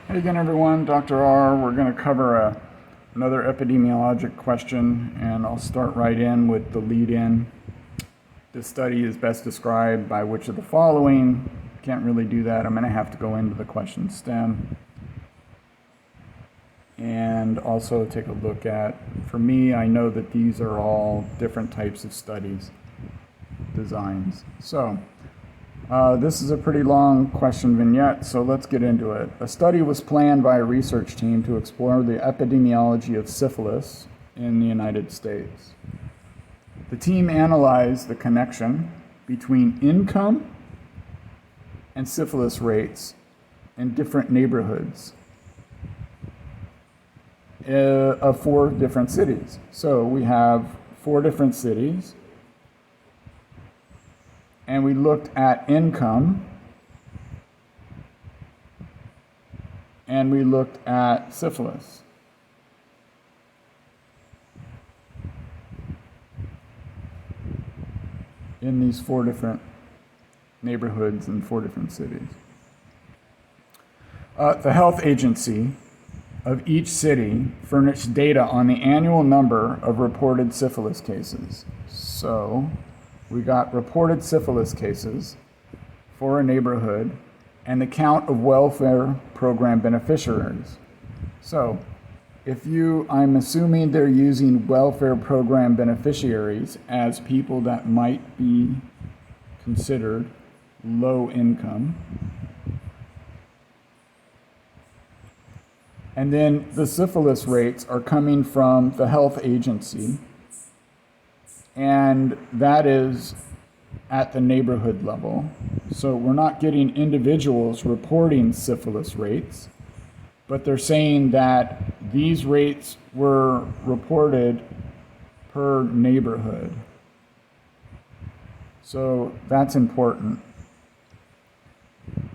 Hey again, everyone. Dr. R. We're going to cover another epidemiologic question, and I'll start right in with the lead-in. This study is best described by which of the following? Can't really do that. I'm going to have to go into the question stem. And also take a look at, for me, I know that these are all different types of studies, designs. So, this is a pretty long question vignette, so let's get into it. A study was planned by a research team to explore the epidemiology of syphilis in the United States. The team analyzed the connection between income and syphilis rates in different neighborhoods of 4 different cities. So we have 4 different cities. And we looked at income, and we looked at syphilis. In these 4 different neighborhoods in 4 different cities. The health agency of each city furnished data on the annual number of reported syphilis cases. So, we got reported syphilis cases for a neighborhood and the count of welfare program beneficiaries. So, I'm assuming they're using welfare program beneficiaries as people that might be considered low income. And then the syphilis rates are coming from the health agency, and that is at the neighborhood level. So we're not getting individuals reporting syphilis rates, but they're saying that these rates were reported per neighborhood. So that's important.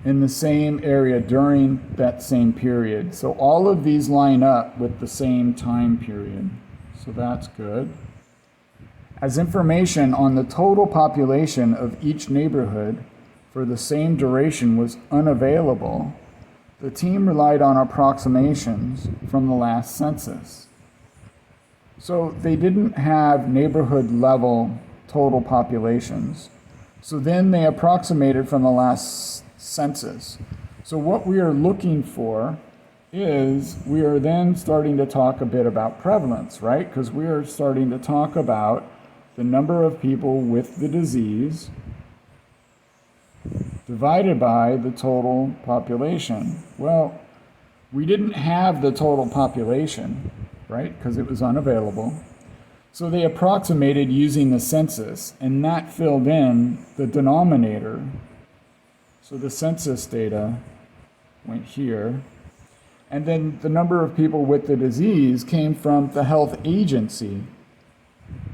In the same area during that same period. So all of these line up with the same time period. So that's good. As information on the total population of each neighborhood for the same duration was unavailable, the team relied on approximations from the last census. So they didn't have neighborhood level total populations. So then they approximated from the last census. So what we are looking for is we are then starting to talk a bit about prevalence, right? Because we are starting to talk about the number of people with the disease divided by the total population. Well, we didn't have the total population, right? Because it was unavailable. So they approximated using the census, and that filled in the denominator. So the census data went here. And then the number of people with the disease came from the health agency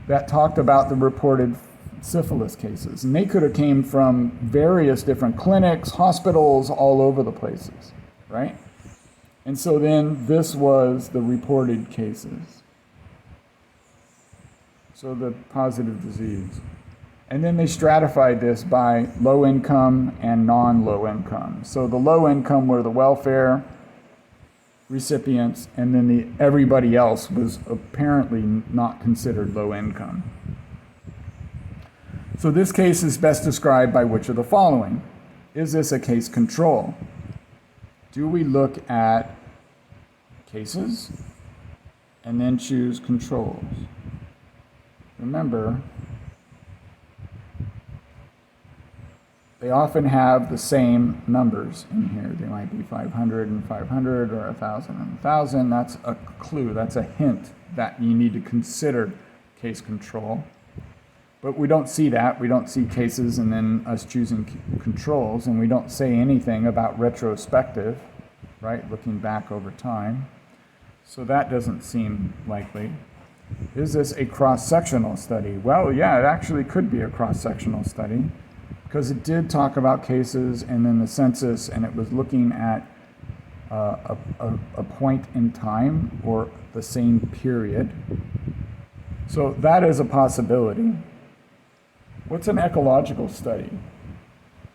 that talked about the reported syphilis cases. And they could have came from various different clinics, hospitals, all over the places, right? And so then this was the reported cases. So the positive disease. And then they stratified this by low income and non-low income. So the low income were the welfare recipients, and then everybody else was apparently not considered low income. So this case is best described by which of the following? Is this a case control? Do we look at cases and then choose controls? Remember, they often have the same numbers in here. They might be 500 and 500 or 1,000 and 1,000. That's a clue, that's a hint that you need to consider case control. But we don't see that. We don't see cases and then us choosing controls, and we don't say anything about retrospective, right, looking back over time. So that doesn't seem likely. Is this a cross-sectional study? Well, yeah, it actually could be a cross-sectional study, because it did talk about cases and then the census, and it was looking at a point in time or the same period. So that is a possibility. What's an ecological study?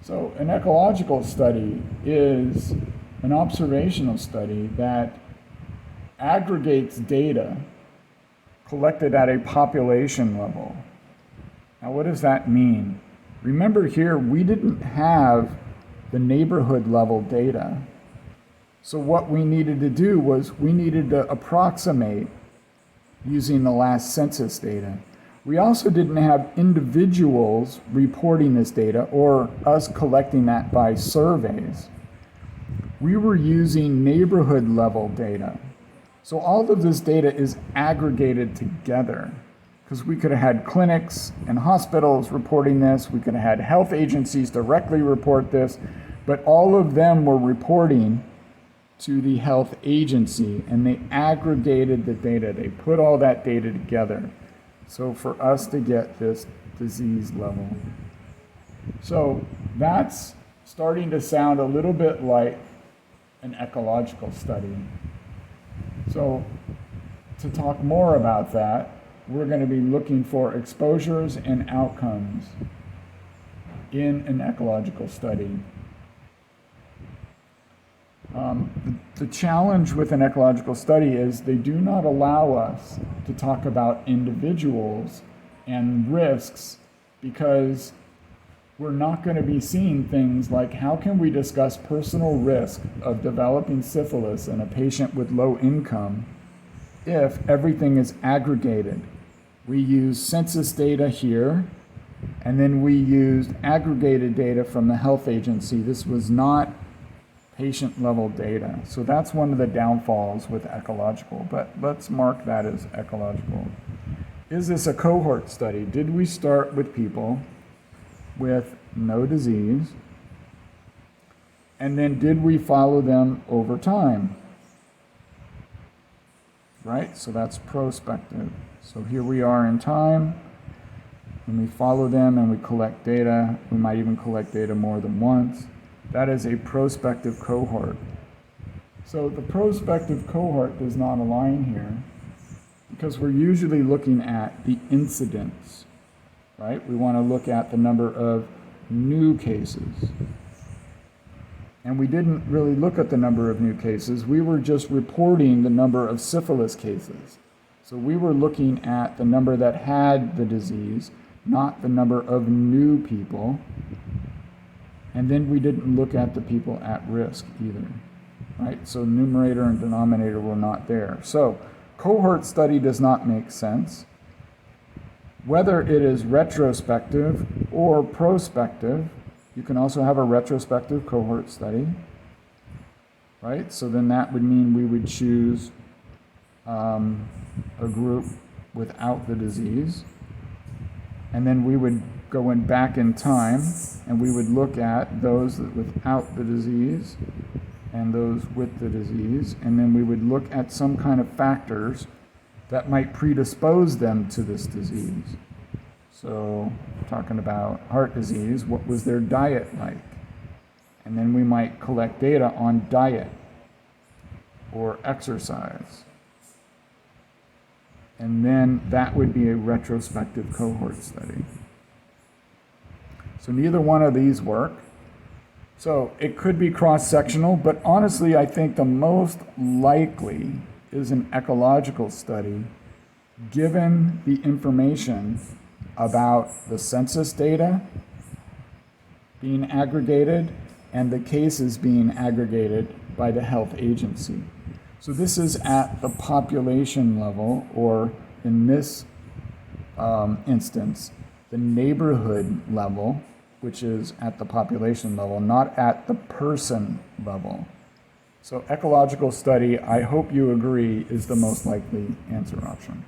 So an ecological study is an observational study that aggregates data collected at a population level. Now, what does that mean? Remember here, we didn't have the neighborhood level data. So what we needed to do was we needed to approximate using the last census data. We also didn't have individuals reporting this data or us collecting that by surveys. We were using neighborhood level data. So all of this data is aggregated together because we could have had clinics and hospitals reporting this. We could have had health agencies directly report this, but all of them were reporting to the health agency, and they aggregated the data. They put all that data together. So for us to get this disease level. So that's starting to sound a little bit like an ecological study. So to talk more about that, we're going to be looking for exposures and outcomes in an ecological study. The challenge with an ecological study is they do not allow us to talk about individuals and risks because we're not going to be seeing things like how can we discuss personal risk of developing syphilis in a patient with low income if everything is aggregated. We use census data here, and then we used aggregated data from the health agency. This was not patient level data. So that's one of the downfalls with ecological, but let's mark that as ecological. Is this a cohort study? Did we start with people with no disease? And then did we follow them over time? Right? So that's prospective. So here we are in time, and we follow them and we collect data. We might even collect data more than once. That is a prospective cohort. So the prospective cohort does not align here because we're usually looking at the incidence, right? We want to look at the number of new cases. And we didn't really look at the number of new cases. We were just reporting the number of syphilis cases. So we were looking at the number that had the disease, not the number of new people. And then we didn't look at the people at risk either, right? So numerator and denominator were not there. So cohort study does not make sense. Whether it is retrospective or prospective, you can also have a retrospective cohort study, right? So then that would mean we would choose a group without the disease, and then we would go back in time, and we would look at those without the disease and those with the disease, and then we would look at some kind of factors that might predispose them to this disease. So talking about heart disease, what was their diet like? And then we might collect data on diet or exercise. And then that would be a retrospective cohort study. So neither one of these work. So it could be cross-sectional, but honestly, I think the most likely is an ecological study, given the information about the census data being aggregated and the cases being aggregated by the health agency. So this is at the population level, or in this instance, the neighborhood level, which is at the population level, not at the person level. So ecological study, I hope you agree, is the most likely answer option.